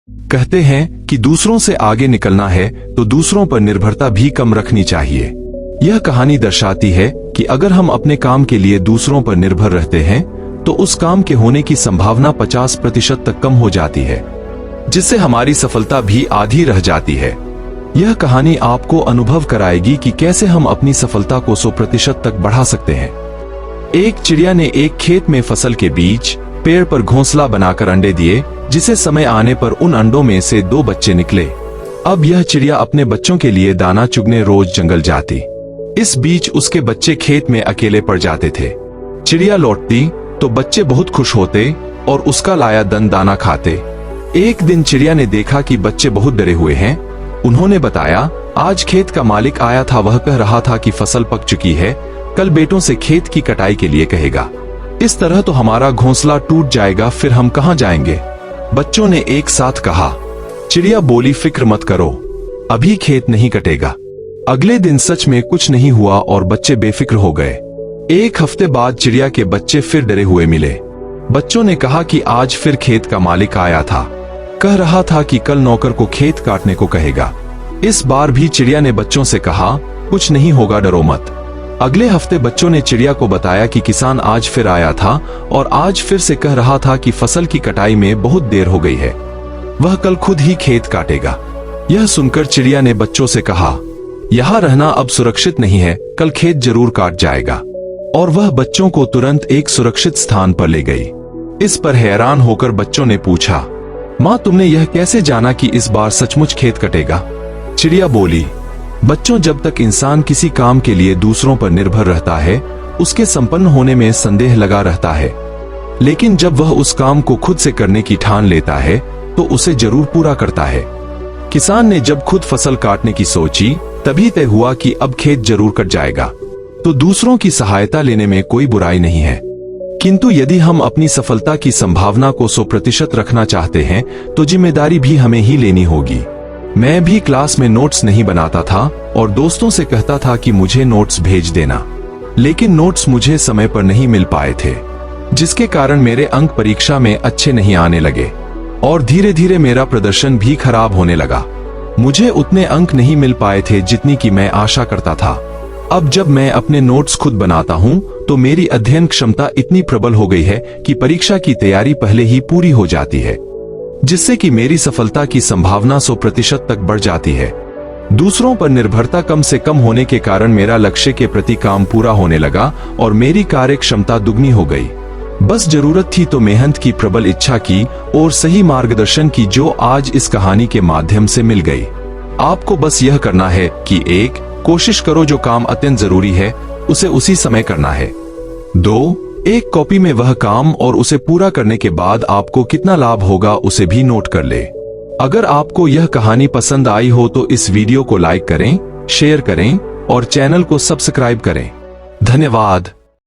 कहते हैं कि दूसरों से आगे निकलना है तो दूसरों पर निर्भरता भी कम रखनी चाहिए। यह कहानी दर्शाती है कि अगर हम अपने काम के लिए दूसरों पर निर्भर रहते हैं तो उस काम के होने की संभावना 50% तक कम हो जाती है, जिससे हमारी सफलता भी आधी रह जाती है। यह कहानी आपको अनुभव कराएगी कि कैसे हम अपनी सफलता को 100% तक बढ़ा सकते हैं। एक चिड़िया ने एक खेत में फसल के बीच पेड़ पर घोंसला बनाकर अंडे दिए, जिसे समय आने पर उन अंडों में से 2 बच्चे निकले। अब यह चिड़िया अपने बच्चों के लिए दाना चुगने रोज जंगल जाती। इस बीच उसके बच्चे खेत में अकेले पड़ जाते थे। चिड़िया लौटती तो बच्चे बहुत खुश होते और उसका लाया दाना खाते। एक दिन चिड़िया ने देखा कि बच्चे बहुत डरे हुए हैं। उन्होंने बताया, आज खेत का मालिक आया था, वह कह रहा था कि फसल पक चुकी है, कल बेटों से खेत की कटाई के लिए कहेगा। इस तरह तो हमारा घोंसला टूट जाएगा, फिर हम कहां जाएंगे? बच्चों ने एक साथ कहा। चिड़िया बोली, फिक्र मत करो, अभी खेत नहीं कटेगा। अगले दिन सच में कुछ नहीं हुआ और बच्चे बेफिक्र हो गए। एक हफ्ते बाद चिड़िया के बच्चे फिर डरे हुए मिले। बच्चों ने कहा कि आज फिर खेत का मालिक आया था, कह रहा था कि कल नौकर को खेत काटने को कहेगा। इस बार भी चिड़िया ने बच्चों से कहा, कुछ नहीं होगा, डरो मत। अगले हफ्ते बच्चों ने चिड़िया को बताया कि किसान आज फिर आया था और आज फिर से कह रहा था कि फसल की कटाई में बहुत देर हो गई है, वह कल खुद ही खेत काटेगा। यह सुनकर चिड़िया ने बच्चों से कहा, यहाँ रहना अब सुरक्षित नहीं है, कल खेत जरूर काट जाएगा। और वह बच्चों को तुरंत एक सुरक्षित स्थान पर ले गई। इस पर हैरान होकर बच्चों ने पूछा, माँ तुमने यह कैसे जाना कि इस बार सचमुच खेत कटेगा? चिड़िया बोली, बच्चों, जब तक इंसान किसी काम के लिए दूसरों पर निर्भर रहता है उसके संपन्न होने में संदेह लगा रहता है, लेकिन जब वह उस काम को खुद से करने की ठान लेता है तो उसे जरूर पूरा करता है। किसान ने जब खुद फसल काटने की सोची तभी तय हुआ कि अब खेत जरूर कट जाएगा, तो दूसरों की सहायता लेने में कोई बुराई नहीं है। किंतु यदि हम अपनी सफलता की संभावना को 100% रखना चाहते हैं तो जिम्मेदारी भी हमें ही लेनी होगी। मैं भी क्लास में नोट्स नहीं बनाता था और दोस्तों से कहता था कि मुझे नोट्स भेज देना, लेकिन नोट्स मुझे समय पर नहीं मिल पाए थे, जिसके कारण मेरे अंक परीक्षा में अच्छे नहीं आने लगे और धीरे धीरे मेरा प्रदर्शन भी खराब होने लगा। मुझे उतने अंक नहीं मिल पाए थे जितनी की मैं आशा करता था। अब जब मैं अपने नोट्स खुद बनाता हूँ तो मेरी अध्ययन क्षमता इतनी प्रबल हो गई है कि परीक्षा की तैयारी पहले ही पूरी हो जाती है, जिससे कि मेरी सफलता की संभावना 100% तक बढ़ जाती है। दूसरों पर निर्भरता कम से कम होने के कारण मेरा लक्ष्य के प्रति काम पूरा होने लगा और मेरी कार्य क्षमता दुगनी हो गई। बस जरूरत थी तो मेहनत की, प्रबल इच्छा की और सही मार्गदर्शन की, जो आज इस कहानी के माध्यम से मिल गई। आपको बस यह करना है कि 1. कोशिश करो जो काम अत्यंत जरूरी है उसे उसी समय करना है। 2. एक कॉपी में वह काम और उसे पूरा करने के बाद आपको कितना लाभ होगा उसे भी नोट कर ले। अगर आपको यह कहानी पसंद आई हो तो इस वीडियो को लाइक करें, शेयर करें और चैनल को सब्सक्राइब करें। धन्यवाद।